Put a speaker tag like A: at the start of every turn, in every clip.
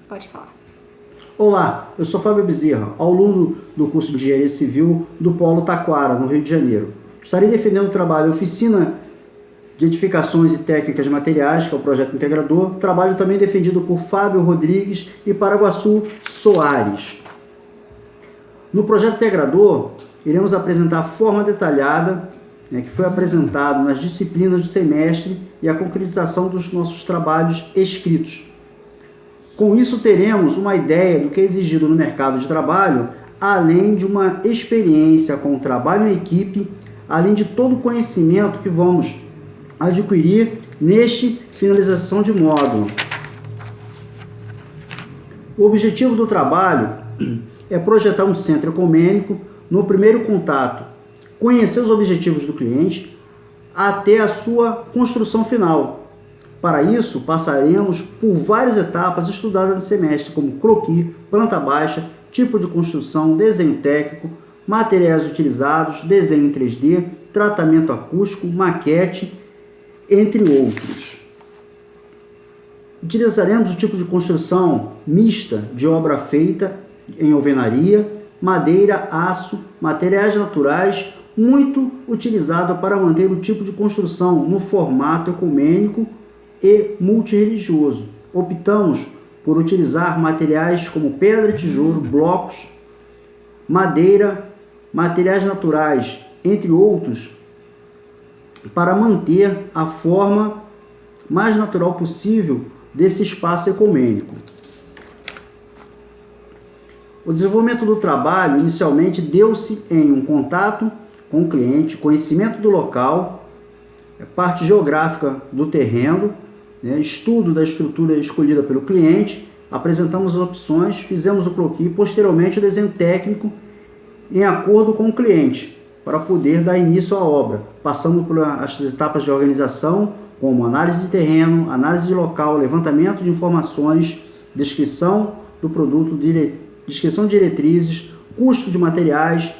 A: Pode falar.
B: Olá, eu sou Fábio Bezerra, aluno do curso de Engenharia Civil do Polo Taquara, no Rio de Janeiro. Estarei defendendo o trabalho Oficina de Edificações e Técnicas de Materiais, que é o projeto integrador, trabalho também defendido por Fábio Rodrigues e Paraguaçu Soares. No projeto integrador, iremos apresentar a forma detalhada que foi apresentado nas disciplinas do semestre e a concretização dos nossos trabalhos escritos. Com isso, teremos uma ideia do que é exigido no mercado de trabalho, além de uma experiência com o trabalho em equipe, além de todo o conhecimento que vamos adquirir neste finalização de módulo. O objetivo do trabalho é projetar um centro ecumênico no primeiro contato, conhecer os objetivos do cliente até a sua construção final. Para isso, passaremos por várias etapas estudadas no semestre, como croquis, planta baixa, tipo de construção, desenho técnico, materiais utilizados, desenho em 3D, tratamento acústico, maquete, entre outros. Utilizaremos o tipo de construção mista de obra feita em alvenaria, madeira, aço, materiais naturais, muito utilizado para manter o tipo de construção no formato ecumênico e multirreligioso. Optamos por utilizar materiais como pedra, tijolo, blocos, madeira, materiais naturais, entre outros, para manter a forma mais natural possível desse espaço ecumênico. O desenvolvimento do trabalho inicialmente deu-se em um contato com o cliente, conhecimento do local, parte geográfica do terreno, estudo da estrutura escolhida pelo cliente, apresentamos as opções, fizemos o croquis, posteriormente o desenho técnico em acordo com o cliente, para poder dar início à obra, passando por as etapas de organização, como análise de terreno, análise de local, levantamento de informações, descrição do produto, descrição de diretrizes, custo de materiais,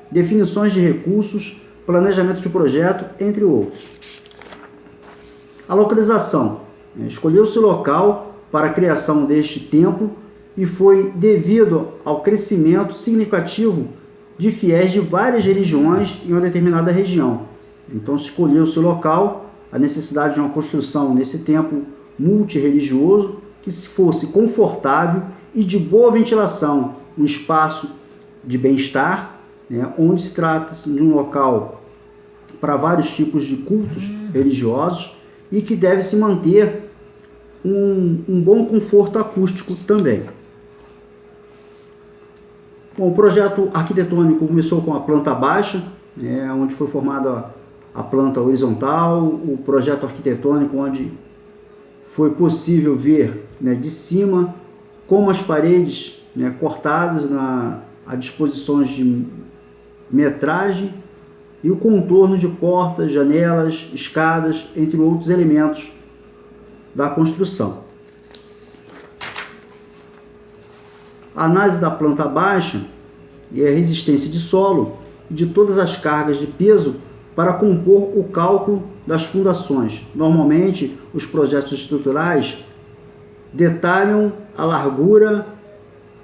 B: definições de recursos, planejamento de projeto, entre outros. A localização. Escolheu-se o local para a criação deste templo e foi devido ao crescimento significativo de fiéis de várias religiões em uma determinada região. Então, escolheu-se o local, a necessidade de uma construção nesse templo multirreligioso que fosse confortável e de boa ventilação, um espaço de bem-estar, onde se trata-se de um local para vários tipos de cultos religiosos e que deve se manter um bom conforto acústico também. Bom, o projeto arquitetônico começou com a planta baixa, onde foi formada a planta horizontal, o projeto arquitetônico onde foi possível ver de cima como as paredes cortadas a disposições de metragem e o contorno de portas, janelas, escadas, entre outros elementos da construção. A análise da planta baixa e a resistência de solo e de todas as cargas de peso para compor o cálculo das fundações. Normalmente, os projetos estruturais detalham a largura,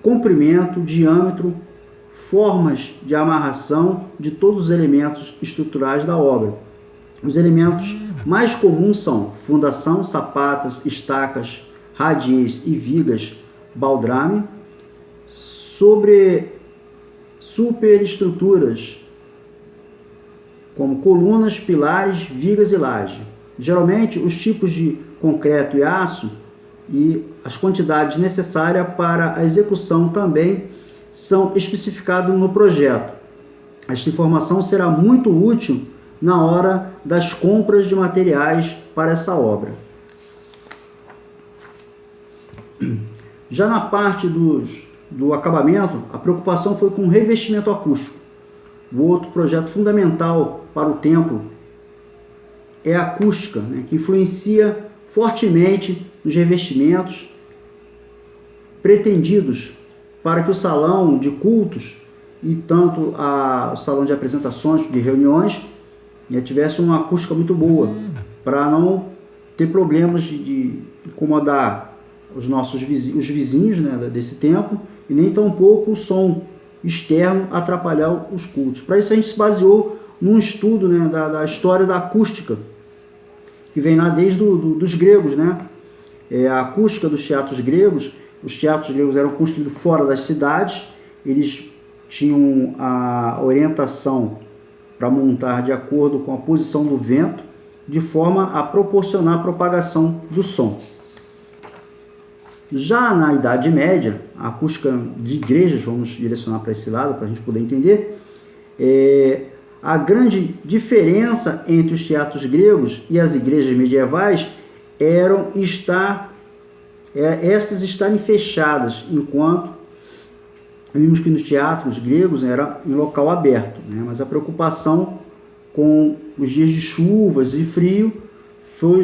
B: comprimento, diâmetro, formas de amarração de todos os elementos estruturais da obra. Os elementos mais comuns são fundação, sapatas, estacas, radies e vigas, baldrame, sobre superestruturas como colunas, pilares, vigas e laje. Geralmente, os tipos de concreto e aço e as quantidades necessárias para a execução também são especificados no projeto. Esta informação será muito útil na hora das compras de materiais para essa obra. Já na parte do acabamento, a preocupação foi com o revestimento acústico. O outro projeto fundamental para o templo é a acústica, que influencia fortemente nos revestimentos pretendidos para que o salão de cultos e tanto o salão de apresentações, de reuniões, tivesse uma acústica muito boa, para não ter problemas de incomodar os vizinhos, né, desse templo, e nem tampouco o som externo atrapalhar os cultos. Para isso a gente se baseou num estudo, né, da história da acústica, que vem lá desde dos gregos, né? A acústica dos teatros gregos. Os teatros gregos eram construídos fora das cidades, eles tinham a orientação para montar de acordo com a posição do vento, de forma a proporcionar a propagação do som. Já na Idade Média, a acústica de igrejas, vamos direcionar para esse lado para a gente poder entender, a grande diferença entre os teatros gregos e as igrejas medievais eram essas estarem fechadas, enquanto vimos que nos teatros gregos era em local aberto, né? Mas a preocupação com os dias de chuvas e frio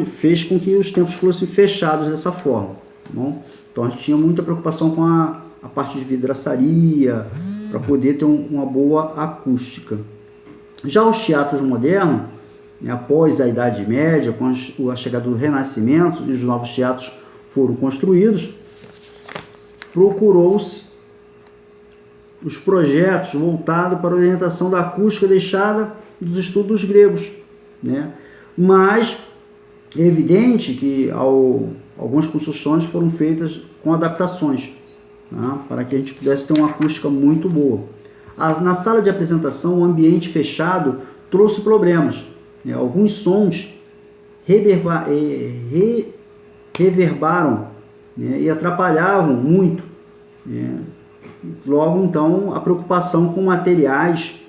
B: fez com que os templos fossem fechados dessa forma. Tá bom? Então a gente tinha muita preocupação com a parte de vidraçaria, para poder ter uma boa acústica. Já os teatros modernos, né, após a Idade Média, com a chegada do Renascimento e os novos teatros foram construídos, procurou-se os projetos voltados para a orientação da acústica deixada dos estudos gregos, né? Mas é evidente que algumas construções foram feitas com adaptações, né, para que a gente pudesse ter uma acústica muito boa. Na sala de apresentação, o ambiente fechado trouxe problemas, né? Alguns sons reverbaram, né, e atrapalhavam muito, né? Logo, então, a preocupação com materiais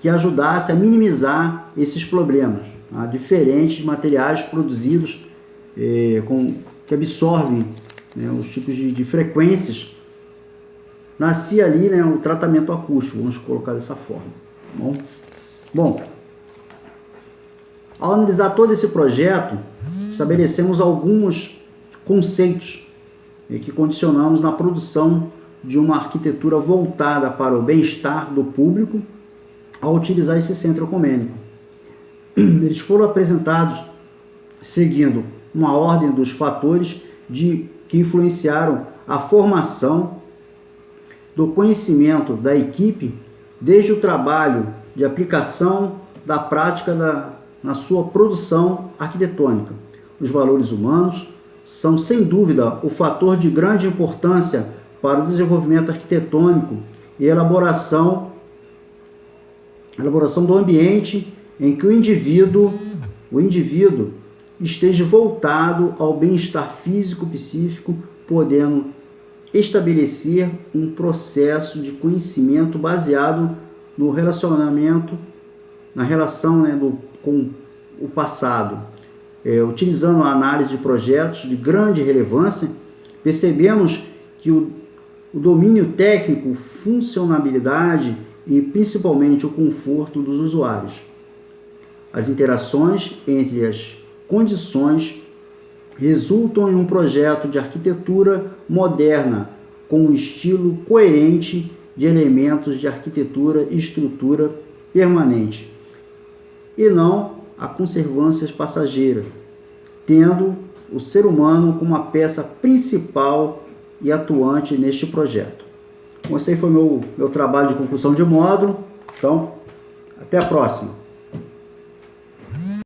B: que ajudasse a minimizar esses problemas, tá? Diferentes materiais produzidos que absorvem, né, os tipos de frequências. Nascia ali, né, o tratamento acústico, vamos colocar dessa forma. Bom, ao analisar todo esse projeto, estabelecemos alguns conceitos que condicionamos na produção de uma arquitetura voltada para o bem-estar do público ao utilizar esse centro ecumênico. Eles foram apresentados seguindo uma ordem dos fatores que influenciaram a formação do conhecimento da equipe, desde o trabalho de aplicação da prática na sua produção arquitetônica. Os valores humanos são, sem dúvida, o fator de grande importância para o desenvolvimento arquitetônico e elaboração do ambiente em que o indivíduo esteja voltado ao bem-estar físico, psíquico, podendo estabelecer um processo de conhecimento baseado no relacionamento, na relação, né, com o passado. Utilizando a análise de projetos de grande relevância, percebemos que o domínio técnico, funcionalidade e principalmente o conforto dos usuários. As interações entre as condições resultam em um projeto de arquitetura moderna com um estilo coerente de elementos de arquitetura e estrutura permanente, e não a conservância passageira, tendo o ser humano como uma peça principal e atuante neste projeto. Bom, esse aí foi meu trabalho de conclusão de módulo. Então, até a próxima.